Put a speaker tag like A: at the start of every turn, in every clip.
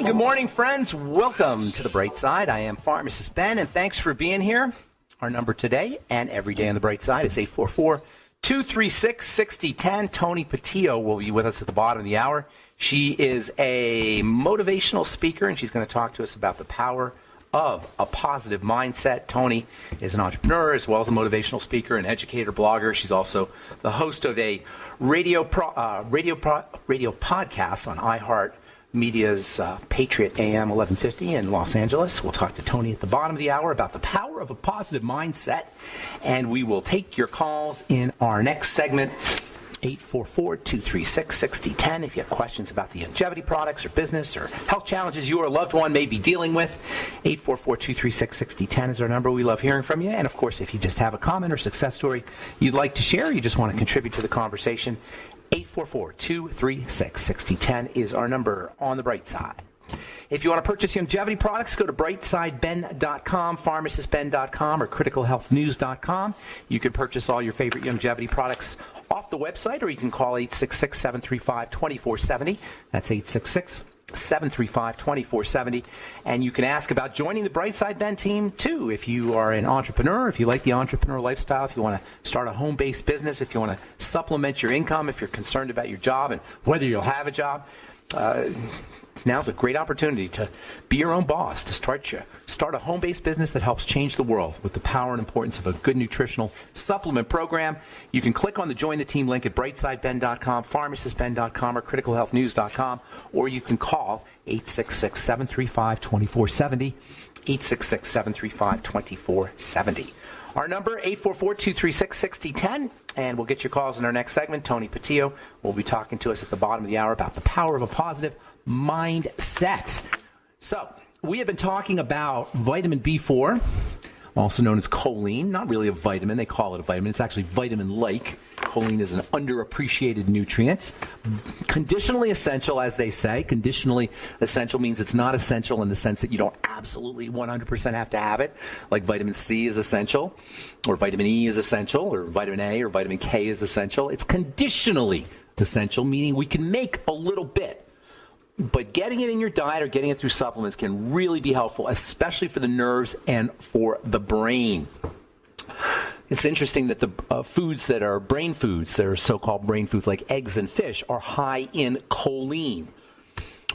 A: Good morning, friends. Welcome to the Bright Side. I am Pharmacist Ben, and thanks for being here. Our number today and every day on the Bright Side is 844-236-6010. Tony Patillo will be with us at the bottom of the hour. She is a motivational speaker, and she's going to talk to us about the power of a positive mindset. Tony is an entrepreneur as well as a motivational speaker, an educator, blogger. She's also the host of a radio podcast on iHeartMedia's Patriot AM 1150 in Los Angeles. We'll talk to Tony at the bottom of the hour about the power of a positive mindset, and we will take your calls in our next segment. 844-236-6010 if you have questions about the longevity products or business or health challenges you or a loved one may be dealing with. 844-236-6010 is our number. We love hearing from you. And, of course, if you just have a comment or success story you'd like to share, you just want to contribute to the conversation, 844-236-6010 is our number on the Bright Side. If you want to purchase longevity products, go to brightsideben.com, pharmacistben.com, or criticalhealthnews.com. You can purchase all your favorite longevity products off the website, or you can call 866-735-2470. That's 866-735-2470. And you can ask about joining the Brightside Ben team, too. If you are an entrepreneur, if you like the entrepreneur lifestyle, if you want to start a home-based business, if you want to supplement your income, if you're concerned about your job and whether you'll have a job, now's a great opportunity to be your own boss, to start a home-based business that helps change the world with the power and importance of a good nutritional supplement program. You can click on the Join the Team link at brightsideben.com, pharmacistben.com, or criticalhealthnews.com, or you can call 866-735-2470, 866-735-2470. Our number, 844-236-6010, and we'll get your calls in our next segment. Tony Patillo will be talking to us at the bottom of the hour about the power of a positive mindset. So, we have been talking about vitamin B4, also known as choline. Not really a vitamin. They call it a vitamin. It's actually vitamin-like. Choline is an underappreciated nutrient. Conditionally essential, as they say. Conditionally essential means it's not essential in the sense that you don't absolutely 100% have to have it. Like vitamin C is essential, or vitamin E is essential, or vitamin A or vitamin K is essential. It's conditionally essential, meaning we can make a little bit. But getting it in your diet or getting it through supplements can really be helpful, especially for the nerves and for the brain. It's interesting that the foods that are brain foods, that are so-called brain foods like eggs and fish, are high in choline.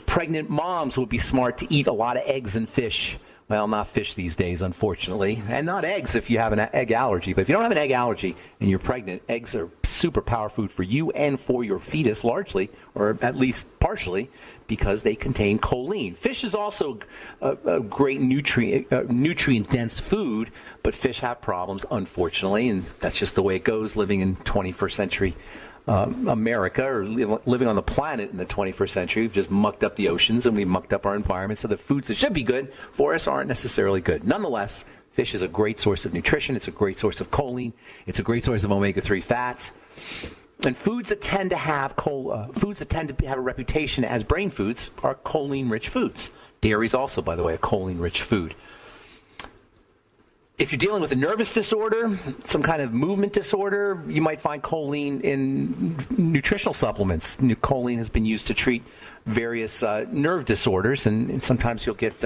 A: Pregnant moms would be smart to eat a lot of eggs and fish. Well, not fish these days, unfortunately, and not eggs if you have an egg allergy. But if you don't have an egg allergy and you're pregnant, eggs are super power food for you and for your fetus largely, or at least partially, because they contain choline. Fish is also a great nutrient-dense food, but fish have problems, unfortunately, and that's just the way it goes living in 21st century America, or living on the planet in the 21st century. We've just mucked up the oceans and we've mucked up our environment, so the foods that should be good for us aren't necessarily good. Nonetheless, fish is a great source of nutrition. It's a great source of choline. It's a great source of omega-3 fats. And foods that tend to have a reputation as brain foods are choline-rich foods. Dairy is also, by the way, a choline-rich food. If you're dealing with a nervous disorder, some kind of movement disorder, you might find choline in nutritional supplements. Choline has been used to treat various nerve disorders, and sometimes you'll get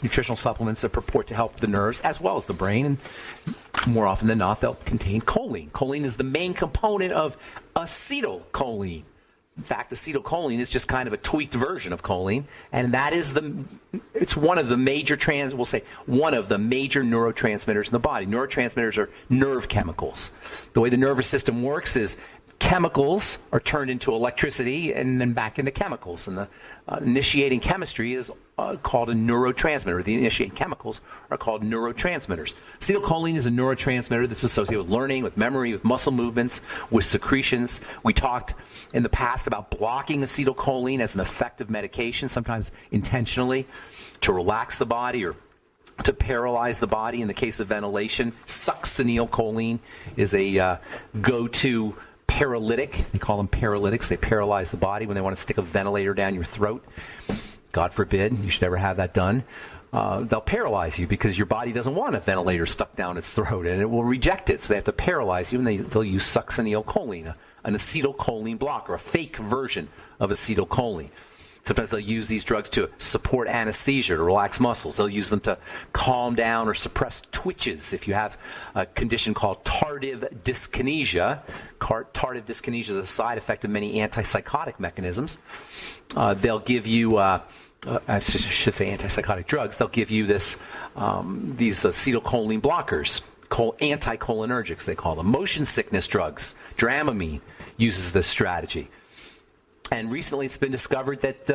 A: nutritional supplements that purport to help the nerves as well as the brain. And more often than not, they'll contain choline. Choline is the main component of acetylcholine. In fact, acetylcholine is just kind of a tweaked version of choline, and that is it's one of the major one of the major neurotransmitters in the body. Neurotransmitters are nerve chemicals. The way the nervous system works is chemicals are turned into electricity and then back into chemicals, and the initiating chemistry is called a neurotransmitter. The initiating chemicals are called neurotransmitters. Acetylcholine is a neurotransmitter that's associated with learning, with memory, with muscle movements, with secretions. We talked in the past about blocking acetylcholine as an effective medication, sometimes intentionally, to relax the body or to paralyze the body. In the case of ventilation, succinylcholine is a go-to paralytic. They call them paralytics. They paralyze the body when they want to stick a ventilator down your throat. God forbid, you should never have that done. They'll paralyze you because your body doesn't want a ventilator stuck down its throat, and it will reject it. So they have to paralyze you, and they'll use succinylcholine, an acetylcholine blocker, a fake version of acetylcholine. Sometimes they'll use these drugs to support anesthesia, to relax muscles. They'll use them to calm down or suppress twitches. If you have a condition called tardive dyskinesia, tardive dyskinesia is a side effect of many antipsychotic mechanisms. They'll give you, I should say antipsychotic drugs, they'll give you these acetylcholine blockers, anticholinergics they call them. Motion sickness drugs, Dramamine uses this strategy. And recently it's been discovered that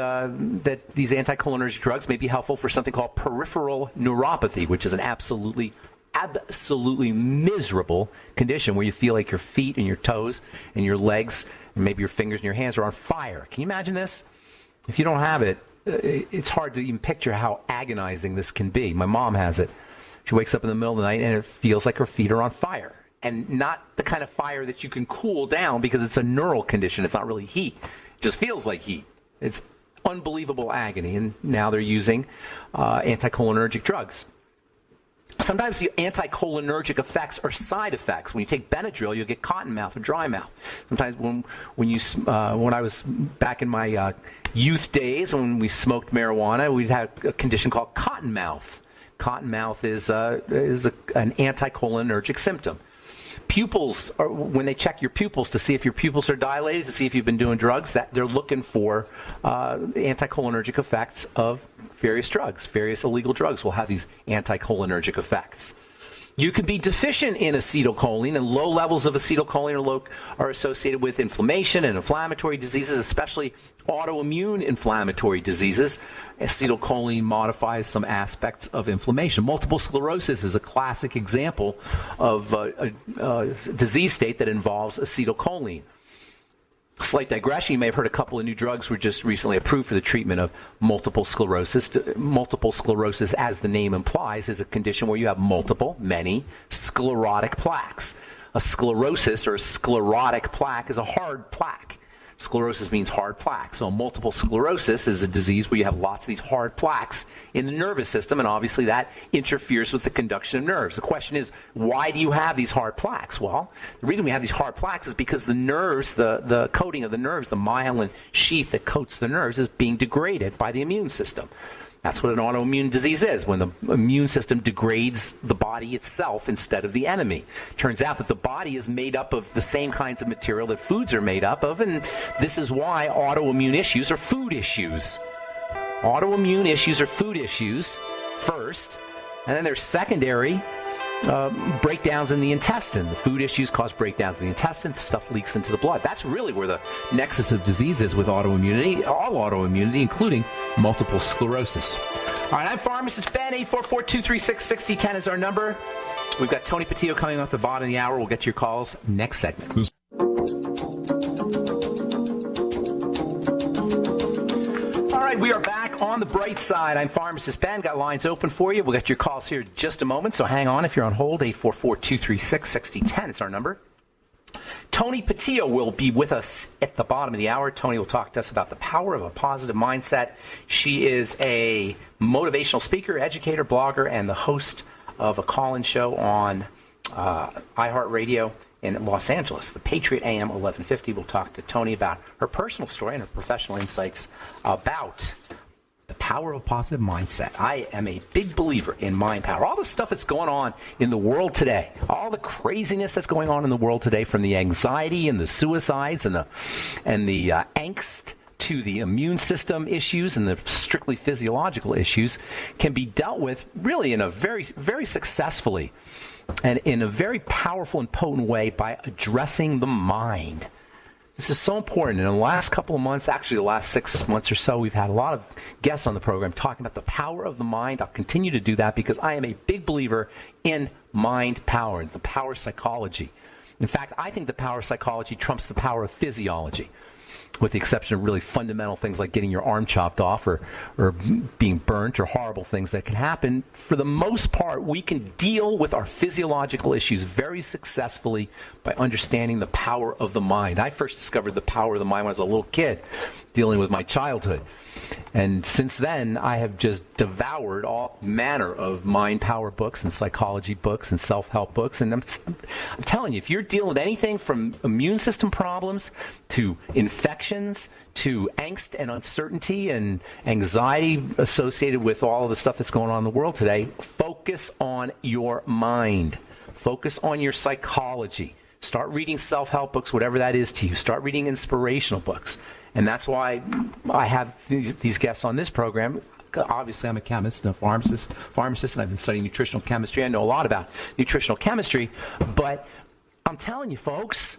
A: these anticholinergic drugs may be helpful for something called peripheral neuropathy, which is an absolutely miserable condition where you feel like your feet and your toes and your legs and maybe your fingers and your hands are on fire. Can you imagine this? If you don't have it, it's hard to even picture how agonizing this can be. My mom has it. She wakes up in the middle of the night and it feels like her feet are on fire. And not the kind of fire that you can cool down because it's a neural condition. It's not really heat. It just feels like heat. It's unbelievable agony. And now they're using anticholinergic drugs. Sometimes the anticholinergic effects are side effects. When you take Benadryl, you'll get cotton mouth or dry mouth. Sometimes when I was back in my youth days, when we smoked marijuana, we'd have a condition called cotton mouth. Cotton mouth is an anticholinergic symptom. Pupils, when they check your pupils to see if your pupils are dilated, to see if you've been doing drugs, that they're looking for anticholinergic effects of various drugs. Various illegal drugs will have these anticholinergic effects. You can be deficient in acetylcholine, and low levels of acetylcholine are associated with inflammation and inflammatory diseases, especially autoimmune inflammatory diseases. Acetylcholine modifies some aspects of inflammation. Multiple sclerosis is a classic example of a disease state that involves acetylcholine. Slight digression, you may have heard a couple of new drugs were just recently approved for the treatment of multiple sclerosis. Multiple sclerosis, as the name implies, is a condition where you have many sclerotic plaques. A sclerosis or a sclerotic plaque is a hard plaque. Sclerosis means hard plaque. So multiple sclerosis is a disease where you have lots of these hard plaques in the nervous system, and obviously that interferes with the conduction of nerves. The question is, why do you have these hard plaques? Well, the reason we have these hard plaques is because the nerves, the coating of the nerves, the myelin sheath that coats the nerves, is being degraded by the immune system. That's what an autoimmune disease is, when the immune system degrades the body itself instead of the enemy. Turns out that the body is made up of the same kinds of material that foods are made up of, and this is why autoimmune issues are food issues. Autoimmune issues are food issues first, and then there's secondary breakdowns in the intestine. The food issues cause breakdowns in the intestine. Stuff leaks into the blood. That's really where the nexus of disease is with autoimmunity, all autoimmunity, including multiple sclerosis. All right, I'm Pharmacist Ben. 844-236-6010 is our number. We've got Tony Patillo coming off the bottom of the hour. We'll get to your calls next segment. All right, we are back on the bright side. I'm Pharmacist Ben. Got lines open for you. We'll get your calls here in just a moment, so hang on if you're on hold. 844-236-6010 is our number. Tony Patillo will be with us at the bottom of the hour. Tony will talk to us about the power of a positive mindset. She is a motivational speaker, educator, blogger, and the host of a call-in show on iHeartRadio in Los Angeles, the Patriot AM 1150. We'll talk to Tony about her personal story and her professional insights about the power of a positive mindset. I am a big believer in mind power. All the stuff that's going on in the world today, all the craziness that's going on in the world today, from the anxiety and the suicides and the angst to the immune system issues and the strictly physiological issues, can be dealt with really in a very, very successfully and in a very powerful and potent way by addressing the mind. This is so important. In the last couple of months, actually the last 6 months or so, we've had a lot of guests on the program talking about the power of the mind. I'll continue to do that because I am a big believer in mind power, the power of psychology. In fact, I think the power of psychology trumps the power of physiology, with the exception of really fundamental things like getting your arm chopped off or being burnt or horrible things that can happen. For the most part, we can deal with our physiological issues very successfully by understanding the power of the mind. I first discovered the power of the mind when I was a little kid. dealing with my childhood. And since then, I have just devoured all manner of mind power books and psychology books and self-help books. And I'm telling you, if you're dealing with anything from immune system problems to infections to angst and uncertainty and anxiety associated with all of the stuff that's going on in the world today, focus on your mind. Focus on your psychology. Start reading self-help books, whatever that is to you. Start reading inspirational books. And that's why I have these guests on this program. Obviously, I'm a chemist and a pharmacist, and I've been studying nutritional chemistry. I know a lot about nutritional chemistry. But I'm telling you, folks,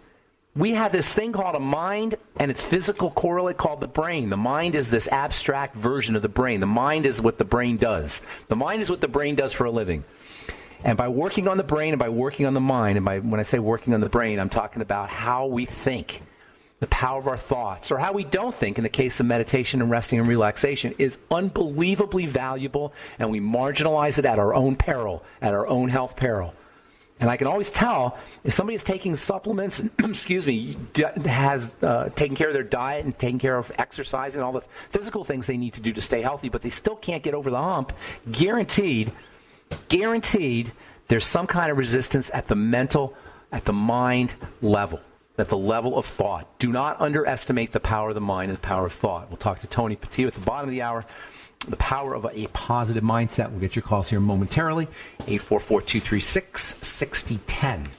A: we have this thing called a mind and its physical correlate called the brain. The mind is this abstract version of the brain. The mind is what the brain does. The mind is what the brain does for a living. And by working on the brain and by working on the mind, and when I say working on the brain, I'm talking about how we think, the power of our thoughts, or how we don't think in the case of meditation and resting and relaxation is unbelievably valuable, and we marginalize it at our own peril, at our own health peril. And I can always tell if somebody is taking supplements and, has taken care of their diet and taking care of exercise and all the physical things they need to do to stay healthy, but they still can't get over the hump, guaranteed there's some kind of resistance at the mental, at the mind level, at the level of thought. Do not underestimate the power of the mind and the power of thought. We'll talk to Tony Patillo at the bottom of the hour. The power of a positive mindset. We'll get your calls here momentarily. 844-236-6010.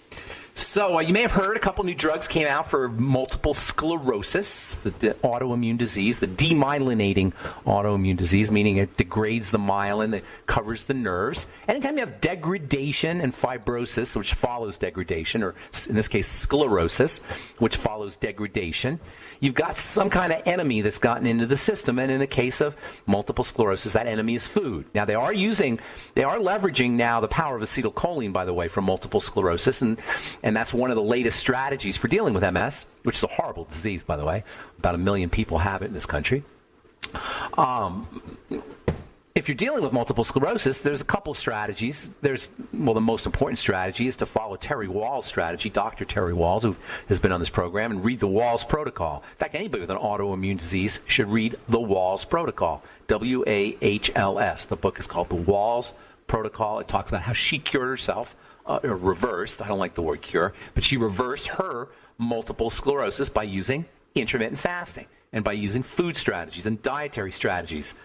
A: So you may have heard a couple new drugs came out for multiple sclerosis, the autoimmune disease, the demyelinating autoimmune disease, meaning it degrades the myelin that covers the nerves. Anytime you have degradation and fibrosis, which follows degradation, or in this case sclerosis, which follows degradation, you've got some kind of enemy that's gotten into the system. And in the case of multiple sclerosis, that enemy is food. Now, they are leveraging now the power of acetylcholine, by the way, for multiple sclerosis. And that's one of the latest strategies for dealing with MS, which is a horrible disease, by the way. About 1 million people have it in this country. If you're dealing with multiple sclerosis, there's a couple strategies. The most important strategy is to follow Terry Wall's strategy, Dr. Terry Wall, who has been on this program, and read the Wall's protocol. In fact, anybody with an autoimmune disease should read the Wall's protocol, WAHLS. The book is called The Wall's Protocol. It talks about how she cured herself, or reversed, I don't like the word cure, but she reversed her multiple sclerosis by using intermittent fasting and by using food strategies and dietary strategies.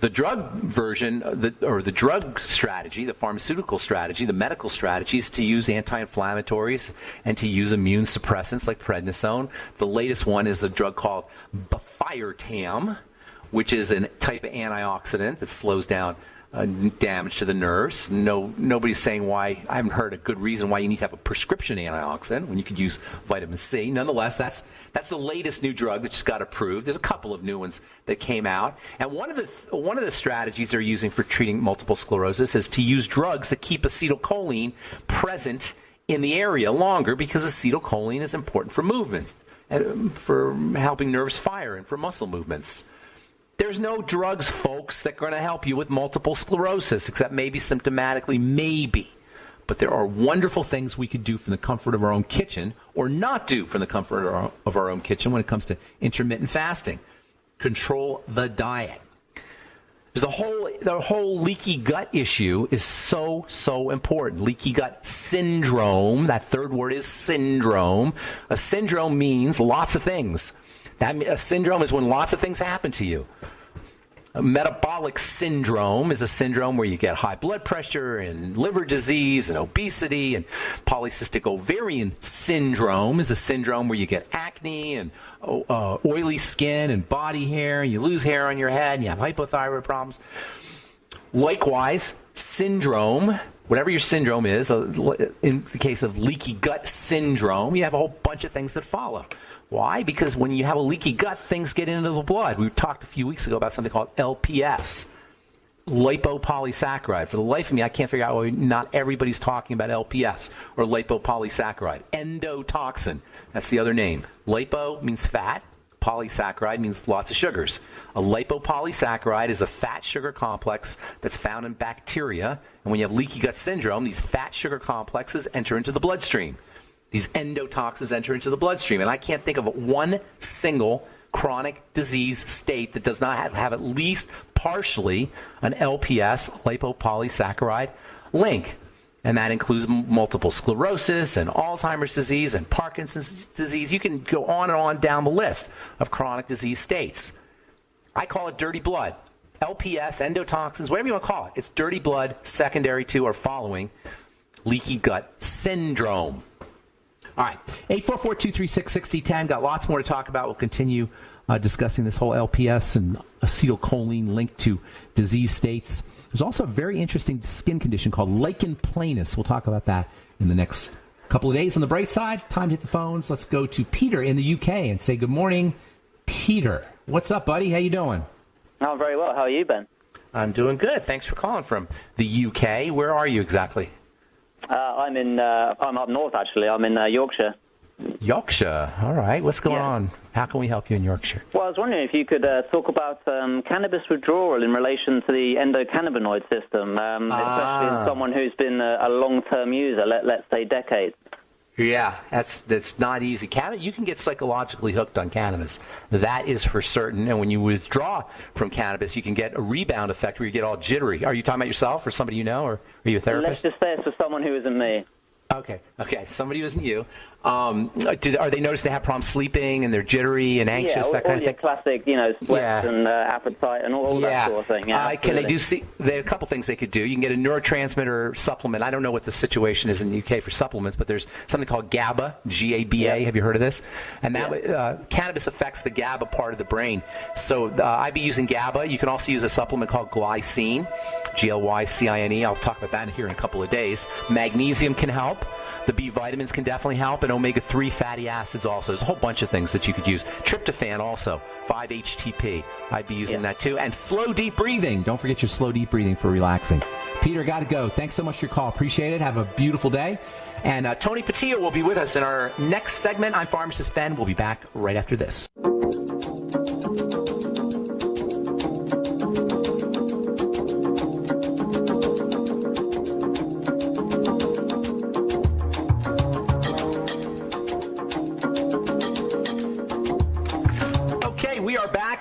A: The drug version, the drug strategy, the pharmaceutical strategy, the medical strategy is to use anti-inflammatories and to use immune suppressants like prednisone. The latest one is a drug called Bifirtam, which is a type of antioxidant that slows down damage to the nerves. Nobody's saying why. I haven't heard a good reason why you need to have a prescription antioxidant when you could use vitamin C. Nonetheless, that's the latest new drug that just got approved. There's a couple of new ones that came out, and one of the strategies they're using for treating multiple sclerosis is to use drugs that keep acetylcholine present in the area longer, because acetylcholine is important for movement and for helping nerves fire and for muscle movements. There's no drugs, folks, that are going to help you with multiple sclerosis, except maybe symptomatically, maybe. But there are wonderful things we could do from the comfort of our own kitchen, or not do from the comfort of our own kitchen when it comes to intermittent fasting. Control the diet. The whole leaky gut issue is so important. Leaky gut syndrome, that third word is syndrome. A syndrome means lots of things. A syndrome is when lots of things happen to you. A metabolic syndrome is a syndrome where you get high blood pressure and liver disease and obesity. And polycystic ovarian syndrome is a syndrome where you get acne and oily skin and body hair. And you lose hair on your head and you have hypothyroid problems. Likewise, syndrome, whatever your syndrome is, in the case of leaky gut syndrome, you have a whole bunch of things that follow. Why? Because when you have a leaky gut, things get into the blood. We talked a few weeks ago about something called LPS, lipopolysaccharide. For the life of me, I can't figure out why not everybody's talking about LPS, or lipopolysaccharide. Endotoxin, that's the other name. Lipo means fat. Polysaccharide means lots of sugars. A lipopolysaccharide is a fat sugar complex that's found in bacteria. And when you have leaky gut syndrome, these fat sugar complexes enter into the bloodstream. These endotoxins enter into the bloodstream. And I can't think of one single chronic disease state that does not have at least partially an LPS, lipopolysaccharide link. And that includes multiple sclerosis and Alzheimer's disease and Parkinson's disease. You can go on and on down the list of chronic disease states. I call it dirty blood. LPS, endotoxins, whatever you want to call it. It's dirty blood secondary to or following leaky gut syndrome. All right, 844-236-6010. Got lots more to talk about. We'll continue discussing this whole LPS and acetylcholine linked to disease states. There's also a very interesting skin condition called lichen planus. We'll talk about that in the next couple of days. On the bright side, time to hit the phones. Let's go to Peter in the UK and say good morning, Peter. What's up, buddy? How you doing?
B: Oh, very well. How are you, Ben?
A: I'm doing good. Thanks for calling from the UK. Where are you exactly?
B: I'm up north, actually. I'm in Yorkshire.
A: Yorkshire. All right. What's going on? How can we help you in Yorkshire?
B: Well, I was wondering if you could talk about cannabis withdrawal in relation to the endocannabinoid system, especially in someone who's been a long-term user, let's say decades.
A: Yeah, that's not easy. You can get psychologically hooked on cannabis. That is for certain. And when you withdraw from cannabis, you can get a rebound effect where you get all jittery. Are you talking about yourself or somebody you know, or are you a therapist?
B: Let's just say it's for someone who isn't me.
A: Okay. Somebody who isn't you. Are they notice they have problems sleeping and they're jittery and anxious, that kind of thing?
B: Classic, sweats and appetite and all that sort of thing. Yeah,
A: there are a couple things they could do. You can get a neurotransmitter supplement. I don't know what the situation is in the UK for supplements, but there's something called GABA, G-A-B-A. Have you heard of this? And that cannabis affects the GABA part of the brain. So I'd be using GABA. You can also use a supplement called glycine, G-L-Y-C-I-N-E. I'll talk about that here in a couple of days. Magnesium can help. The B vitamins can definitely help, and omega-3 fatty acids also. There's a whole bunch of things that you could use. Tryptophan also, 5-HTP. I'd be using that too. And slow, deep breathing. Don't forget your slow, deep breathing for relaxing. Peter, got to go. Thanks so much for your call. Appreciate it. Have a beautiful day. And Tony Patillo will be with us in our next segment. I'm Pharmacist Ben. We'll be back right after this.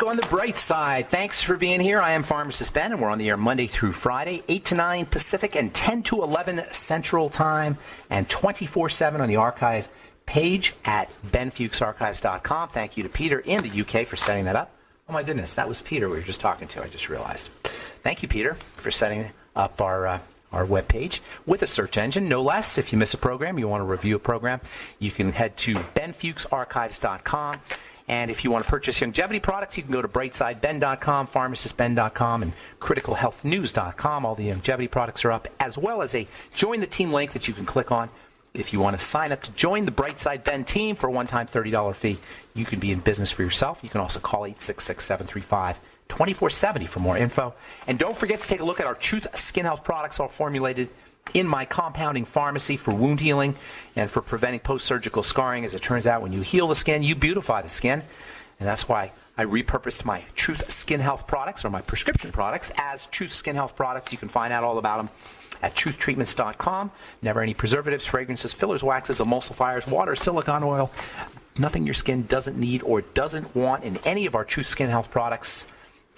A: On the bright side, thanks for being here. I am Pharmacist Ben, and we're on the air Monday through Friday, 8 to 9 Pacific and 10 to 11 Central Time, and 24/7 on the archive page at benfuchsarchives.com. Thank you to Peter in the UK for setting that up. Oh my goodness, that was Peter we were just talking to, I just realized. Thank you, Peter, for setting up our webpage with a search engine, no less. If you miss a program, you want to review a program, you can head to benfuchsarchives.com. And if you want to purchase longevity products, you can go to brightsideben.com, pharmacistben.com, and criticalhealthnews.com. All the longevity products are up, as well as a Join the Team link that you can click on. If you want to sign up to join the Brightside Ben team for a one-time $30 fee, you can be in business for yourself. You can also call 866-735-2470 for more info. And don't forget to take a look at our Truth Skin Health products, all formulated in my compounding pharmacy for wound healing and for preventing post-surgical scarring. As it turns out, when you heal the skin, you beautify the skin. And that's why I repurposed my Truth Skin Health products, or my prescription products, as Truth Skin Health products. You can find out all about them at truthtreatments.com. Never any preservatives, fragrances, fillers, waxes, emulsifiers, water, silicone oil. Nothing your skin doesn't need or doesn't want in any of our Truth Skin Health products.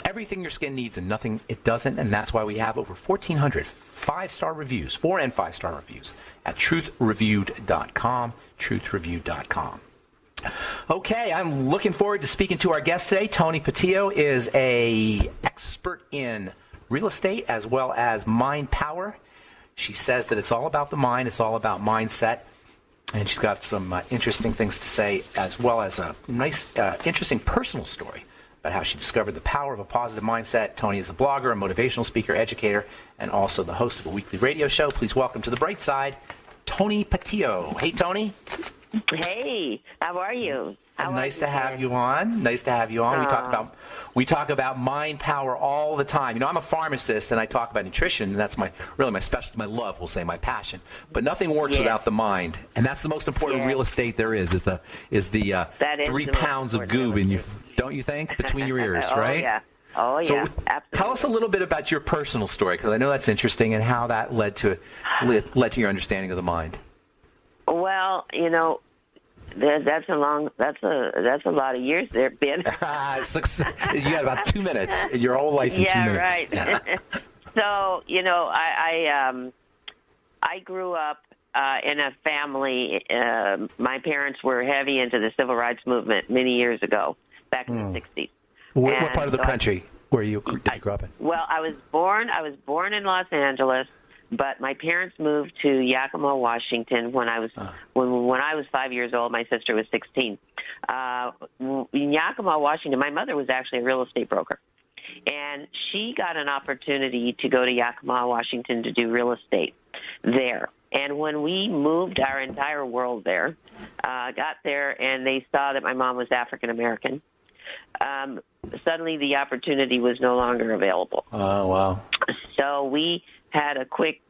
A: Everything your skin needs and nothing it doesn't. And that's why we have over 1,400 5-star reviews, 4 and 5-star reviews at truthreviewed.com, truthreviewed.com. Okay, I'm looking forward to speaking to our guest today. Tony Patillo is an expert in real estate as well as mind power. She says that it's all about the mind, it's all about mindset, and she's got some interesting things to say, as well as a nice, interesting personal story about how she discovered the power of a positive mindset. Tony is a blogger, a motivational speaker, educator, and also the host of a weekly radio show. Please welcome to the bright side, Tony Patillo. Hey, Tony.
C: Hey, how are you?
A: Nice to have you on. Nice to have you on. We talk about mind power all the time. You know, I'm a pharmacist and I talk about nutrition, and that's really my specialty, my love, we'll say, my passion. But nothing works without the mind, and that's the most important real estate there is the 3 pounds of goob in you. Don't you think? Between your ears, right?
C: Oh,
A: so
C: yeah. Absolutely.
A: Tell us a little bit about your personal story, because I know that's interesting, and how that led to your understanding of the mind.
C: Well, you know, That's a lot of years there, Ben.
A: You got about 2 minutes. Your whole life in 2 minutes.
C: Yeah, right. So, I grew up in a family. My parents were heavy into the civil rights movement many years ago, back in the 60s.
A: What part of the country did you grow up in?
C: Well, I was born in Los Angeles, but my parents moved to Yakima, Washington when I was when I was 5 years old. My sister was 16. In Yakima, Washington, my mother was actually a real estate broker, and she got an opportunity to go to Yakima, Washington, to do real estate there. And when we moved our entire world there, got there, and they saw that my mom was African American, suddenly the opportunity was no longer available.
A: Oh, wow.
C: So we had a quick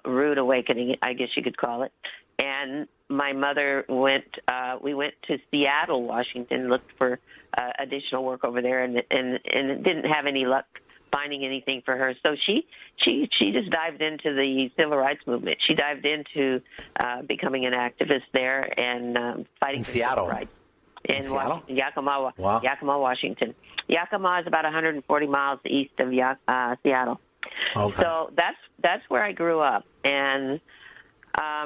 C: rude awakening, I guess you could call it. And my mother we went to Seattle, Washington, looked for additional work over there, and didn't have any luck finding anything for her. So she just dived into the civil rights movement. She dived into becoming an activist there and fighting for civil rights. In
A: Seattle?
C: Yakima,
A: Wow.
C: Yakima, Washington. Yakima is about 140 miles east of Seattle.
A: Okay.
C: So that's where I grew up. And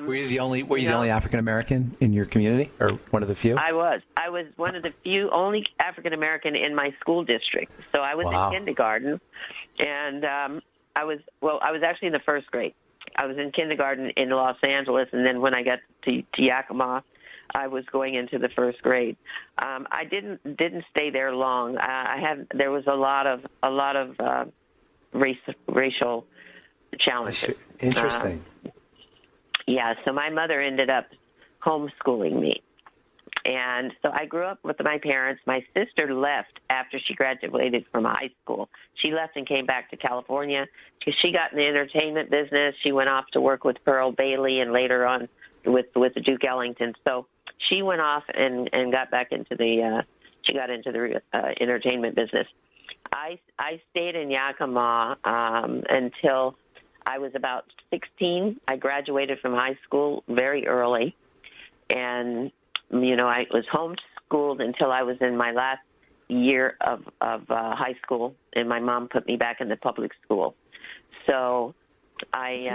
A: were you the only African American in your community, or one of the few?
C: I was one of the only African American in my school district. So I was in kindergarten, and I was actually in the first grade. I was in kindergarten in Los Angeles, and then when I got to Yakima, I was going into the first grade. I didn't stay there long. There was a lot of racial challenges.
A: Interesting.
C: Yeah, so my mother ended up homeschooling me. And so I grew up with my parents. My sister left after she graduated from high school. She left and came back to California because she got in the entertainment business. She went off to work with Pearl Bailey and later on with Duke Ellington. So she went off and got back into the entertainment business. I stayed in Yakima until I was about 16. I graduated from high school very early, and I was homeschooled until I was in my last year of high school, and my mom put me back in the public school. So I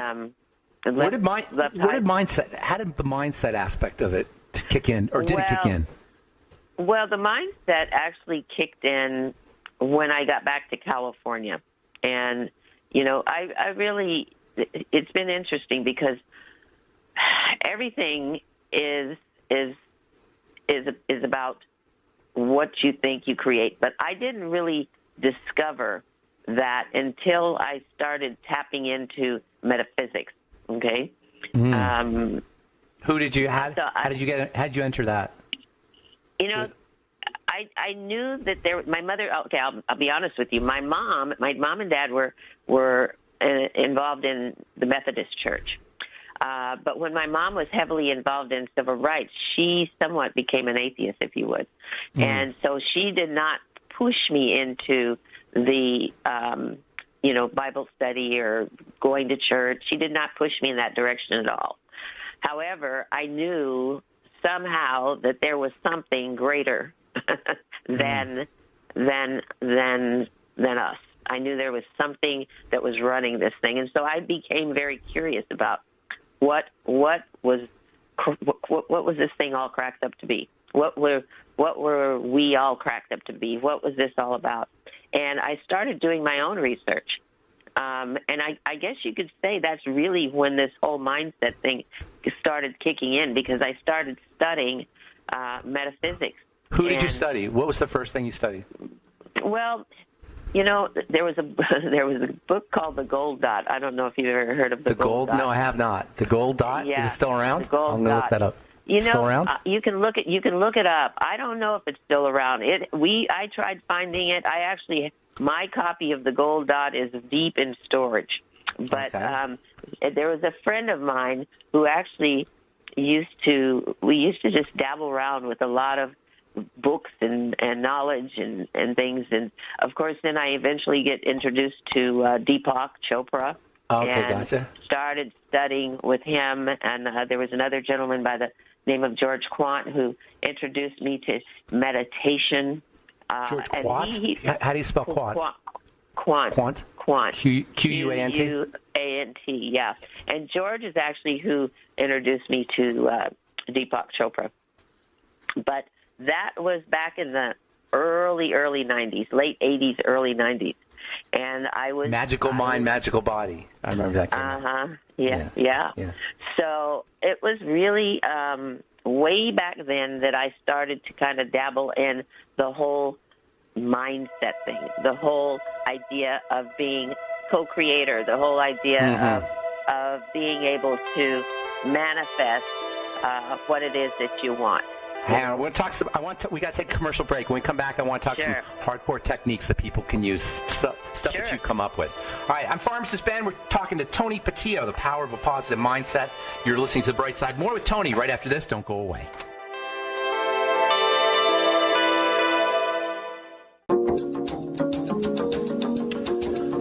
C: how did the
A: mindset aspect of it kick in, or did it kick in?
C: Well, the mindset actually kicked in when I got back to California. And, I really, it's been interesting because everything is about what you think you create. But I didn't really discover that until I started tapping into metaphysics. Okay.
A: How did you enter that?
C: I knew that my mother. Okay, I'll be honest with you. My mom and dad were involved in the Methodist Church, but when my mom was heavily involved in civil rights, she somewhat became an atheist, if you would, and so she did not push me into the Bible study or going to church. She did not push me in that direction at all. However, I knew somehow that there was something greater than us. I knew there was something that was running this thing, and so I became very curious about what was this thing all cracked up to be? What were we all cracked up to be? What was this all about? And I started doing my own research. And I guess you could say that's really when this whole mindset thing started kicking in, because I started studying metaphysics.
A: Who did you study? What was the first thing you studied?
C: Well, there was a book called The Gold Dot. I don't know if you've ever heard of The Gold Dot.
A: No, I have not. The Gold Dot?
C: Yeah,
A: is it still around?
C: The Gold
A: I'm going to look that up. Still around?
C: You can look it up. I don't know if it's still around. I tried finding it. My copy of The Gold Dot is deep in storage. But there was a friend of mine who actually we used to just dabble around with a lot of books and knowledge and things. And, of course, then I eventually get introduced to Deepak Chopra.
A: Okay,
C: and
A: gotcha.
C: started studying with him. And there was another gentleman by the name of George Quant, who introduced me to meditation.
A: George Quant? How do you spell Quant?
C: Quant.
A: Quant.
C: Q-U-A-N-T, yeah. And George is actually who introduced me to Deepak Chopra. But that was back in the early 90s, late 80s, early 90s. And I was...
A: Magical Mind, Magical Body. I remember that.
C: Yeah. So it was really way back then that I started to kind of dabble in the whole mindset thing, the whole idea of being co-creator, the whole idea of being able to manifest what it is that you want.
A: Hang on, we got to take a commercial break. When we come back, I want to talk some hardcore techniques that people can use, stuff that you've come up with. All right, I'm Pharmacist Ben. We're talking to Tony Patillo, the power of a positive mindset. You're listening to The Bright Side. More with Tony right after this. Don't go away.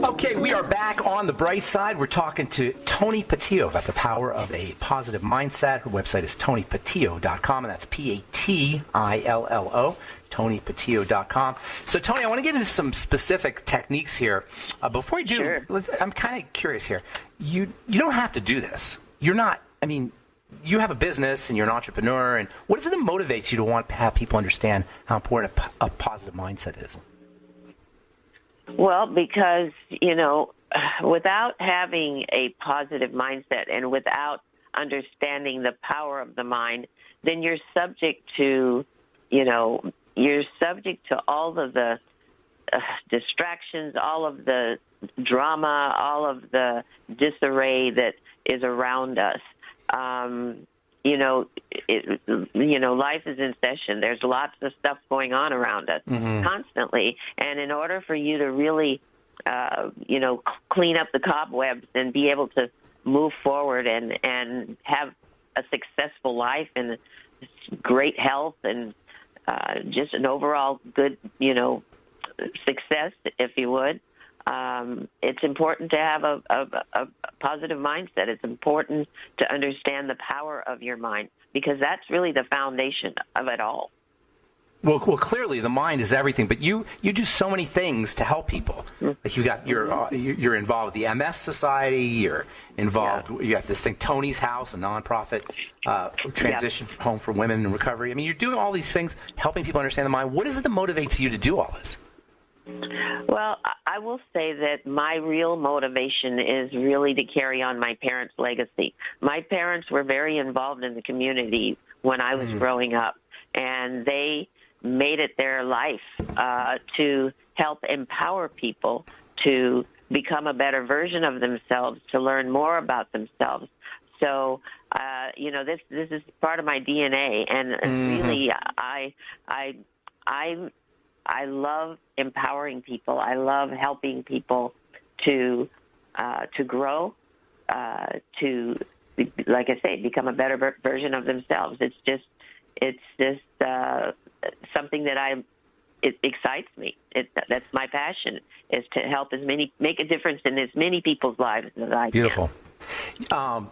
A: Okay, we are back on The Bright Side. We're talking to Tony Patillo about the power of a positive mindset. Her website is tonypatillo.com, and that's P-A-T-I-L-L-O, tonypatillo.com. So, Tony, I want to get into some specific techniques here. Before you do, I'm kind of curious here. You don't have to do this. You're not, I mean, you have a business and you're an entrepreneur, and what is it that motivates you to want to have people understand how important a positive mindset is?
C: Well, because, without having a positive mindset and without understanding the power of the mind, then you're subject to, all of the distractions, all of the drama, all of the disarray that is around us. Life is in session. There's lots of stuff going on around us constantly. And in order for you to really, clean up the cobwebs and be able to move forward and have a successful life and great health and just an overall good, success, if you would, it's important to have a positive mindset. It's important to understand the power of your mind, because that's really the foundation of it all.
A: Well, clearly the mind is everything, but you do so many things to help people. Like you're involved with the MS Society. You're involved. Yeah. You have this thing, Tony's House, a nonprofit transition home for women in recovery. I mean, you're doing all these things, helping people understand the mind. What is it that motivates you to do all this?
C: Well, I will say that my real motivation is really to carry on my parents' legacy. My parents were very involved in the community when I was growing up, and they made it their life to help empower people to become a better version of themselves, to learn more about themselves. So, this is part of my DNA, and really, I love empowering people. I love helping people to grow, to, like I say, become a better version of themselves. It's just something that it excites me. That's my passion, is to help make a difference in as many people's lives as I can.
A: Beautiful. So all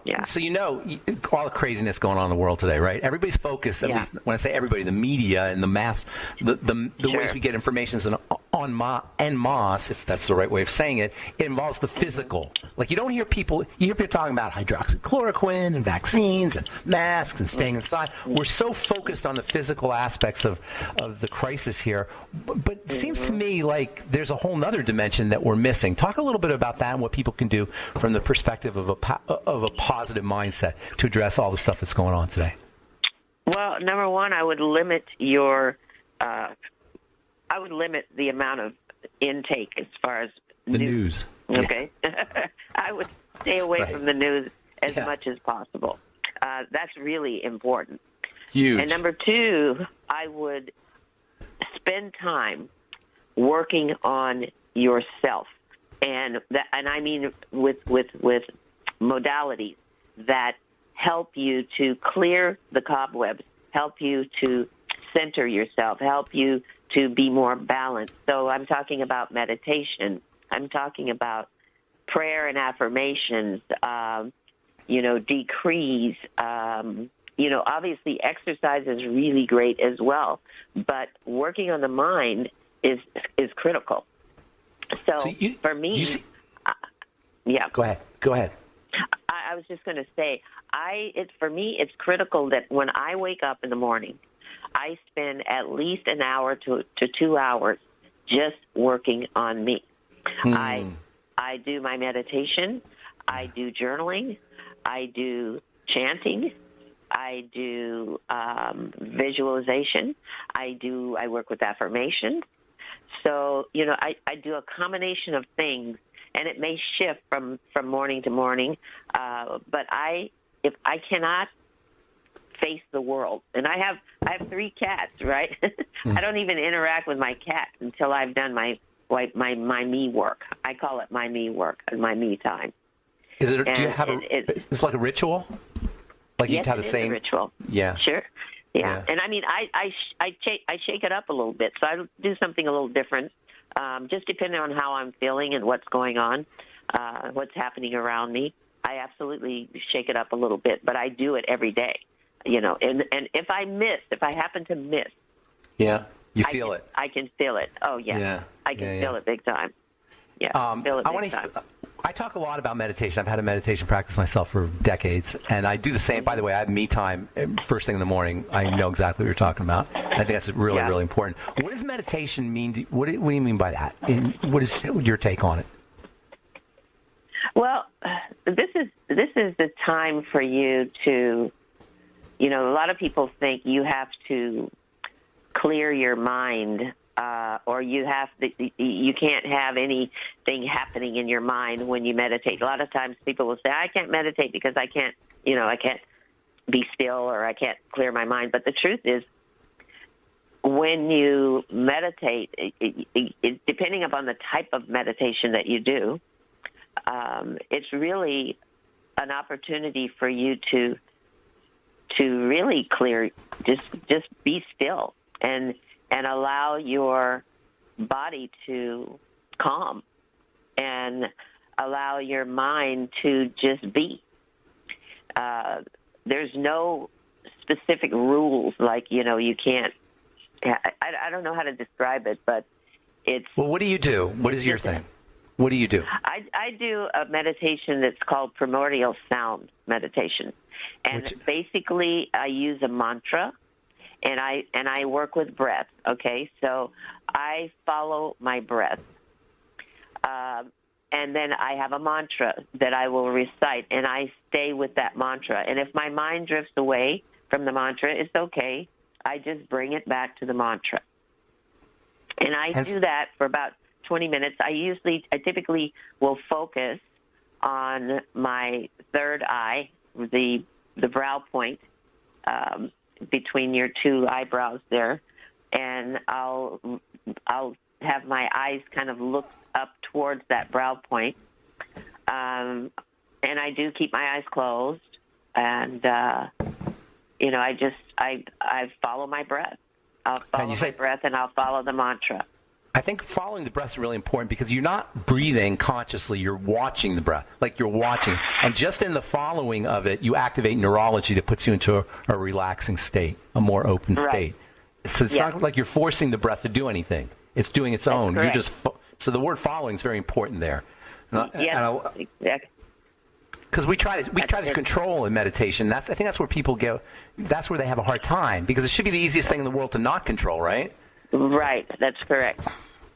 A: the craziness going on in the world today, right? Everybody's focused, at least when I say everybody, the media and the mass, the ways we get information is en masse, if that's the right way of saying it. It involves the physical. Like you hear people talking about hydroxychloroquine and vaccines and masks and staying inside. We're so focused on the physical aspects of the crisis here, but it seems to me like there's a whole other dimension that we're missing. Talk a little bit about that and what people can do from the perspective of a positive mindset to address all the stuff that's going on today.
C: Well, number one, I would limit the amount of intake as far as
A: the news.
C: Okay. I would stay away from the news as much as possible. That's really important.
A: Huge.
C: And number two, I would spend time working on yourself, and I mean with modalities that help you to clear the cobwebs, help you to center yourself, help you to be more balanced. So I'm talking about meditation. I'm talking about prayer and affirmations, decrees, obviously exercise is really great as well, but working on the mind is critical. So for me, yeah.
A: Go ahead.
C: I was just going to say, for me, it's critical that when I wake up in the morning, I spend at least an hour to 2 hours just working on me. I do my meditation. I do journaling. I do chanting. I do visualization. I work with affirmations. So, I do a combination of things, and it may shift from morning to morning. But if I cannot face the world, and I have 3 cats, right? I don't even interact with my cats until I've done my me work. I call it my me work and my me time.
A: Do you have it's like a ritual? Like
C: yes,
A: you have the same
C: is a ritual.
A: Yeah.
C: Sure. Yeah. And I mean, I shake it up a little bit, so I do something a little different, just depending on how I'm feeling and what's going on, what's happening around me. I absolutely shake it up a little bit, but I do it every day, and if I happen to miss.
A: Yeah, you feel it.
C: I can feel it. Oh, yeah. I can feel it big time. Yeah, feel it big time.
A: I talk a lot about meditation. I've had a meditation practice myself for decades, and I do the same. By the way, I have me time first thing in the morning. I know exactly what you're talking about. I think that's really, really important. What does meditation mean? What do you mean by that? And what is your take on it?
C: Well, this is the time for you to, a lot of people think you have to clear your mind. Or you can't have anything happening in your mind when you meditate. A lot of times people will say, I can't meditate because I can't be still or I can't clear my mind. But the truth is, when you meditate, depending upon the type of meditation that you do, it's really an opportunity for you to really clear, just be still and allow your body to calm and allow your mind to just be. There's no specific rules like, you can't. I don't know how to describe it, but it's... Well,
A: what do you do? What is your thing? What do you do?
C: I do a meditation that's called primordial sound meditation. And basically I use a mantra. And I work with breath, okay? So I follow my breath. And then I have a mantra that I will recite, and I stay with that mantra. And if my mind drifts away from the mantra, it's okay. I just bring it back to the mantra. And I do that for about 20 minutes. I typically will focus on my third eye, the brow point, between your 2 eyebrows there, and I'll have my eyes kind of look up towards that brow point, and I do keep my eyes closed, and I follow my breath. I'll follow my breath, and I'll follow the mantra.
A: I think following the breath is really important because you're not breathing consciously. You're watching the breath, like you're watching. And just in the following of it, you activate neurology that puts you into a relaxing state, a more open state. So it's not like you're forcing the breath to do anything. It's doing its own.
C: Correct.
A: You're just so the word following is very important there.
C: Exactly.
A: Because we try to control in meditation. I think that's where people go. That's where they have a hard time because it should be the easiest thing in the world to not control, right?
C: Right, that's correct.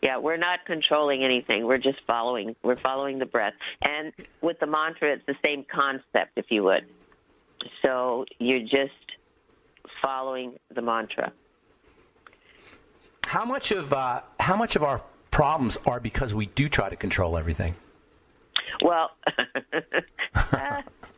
C: Yeah, we're not controlling anything. We're just following. We're following the breath. And with the mantra, it's the same concept, if you would. So you're just following the mantra.
A: How much of our problems are because we do try to control everything?
C: Well,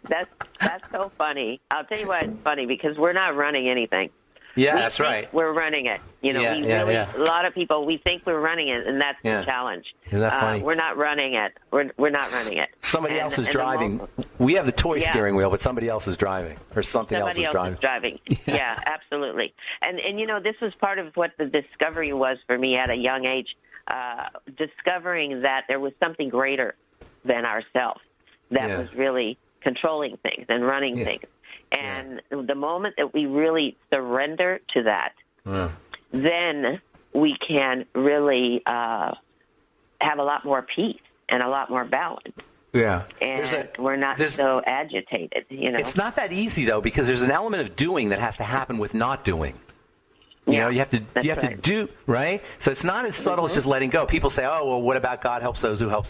C: that's so funny. I'll tell you why it's funny, because we're not running anything.
A: Yeah, that's right.
C: We're running it. A lot of people, we think we're running it, and that's the challenge.
A: Isn't that funny?
C: We're not running it. We're not running it.
A: Somebody else is driving. We have the toy steering wheel, but somebody else is driving, or somebody else is driving.
C: Yeah, absolutely. And this was part of what the discovery was for me at a young age, discovering that there was something greater than ourselves that was really controlling things and running things. And the moment that we really surrender to that, then we can really have a lot more peace and a lot more balance.
A: Yeah.
C: And we're not so agitated,
A: It's not that easy, though, because there's an element of doing that has to happen with not doing. You know, you have to do, right? So it's not as subtle as just letting go. People say, oh, well, what about God helps those who help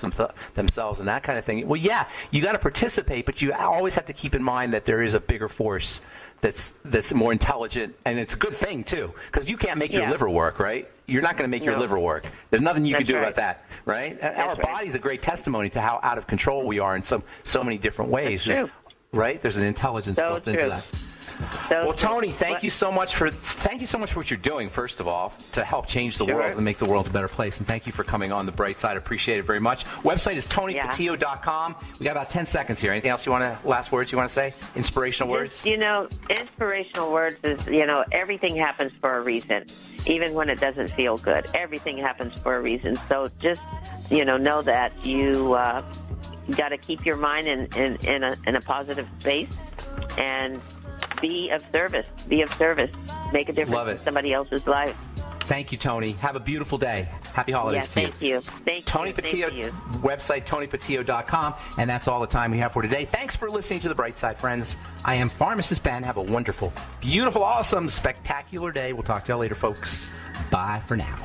A: themselves and that kind of thing. Well, yeah, you got to participate, but you always have to keep in mind that there is a bigger force that's more intelligent, and it's a good thing, too, because you can't make your liver work, right? You're not going to make your liver work. There's nothing you can do about that, right? Our body's a great testimony to how out of control we are in so many different ways, right? There's an intelligence built into that. Well, Tony, thank you so much for what you're doing, first of all, to help change the world and make the world a better place. And thank you for coming on The Bright Side. I appreciate it very much. Website is TonyPatillo.com. We got about 10 seconds here. Anything else last words you want to say? Inspirational words?
C: Inspirational words is, everything happens for a reason, even when it doesn't feel good. Everything happens for a reason. So just, know that you got to keep your mind in a positive space and be of service. Make a difference in somebody else's life.
A: Thank you, Tony. Have a beautiful day. Happy holidays to you.
C: Thank you.
A: Tony Patillo, website TonyPatillo.com. And that's all the time we have for today. Thanks for listening to The Bright Side, friends. I am Pharmacist Ben. Have a wonderful, beautiful, awesome, spectacular day. We'll talk to you later, folks. Bye for now.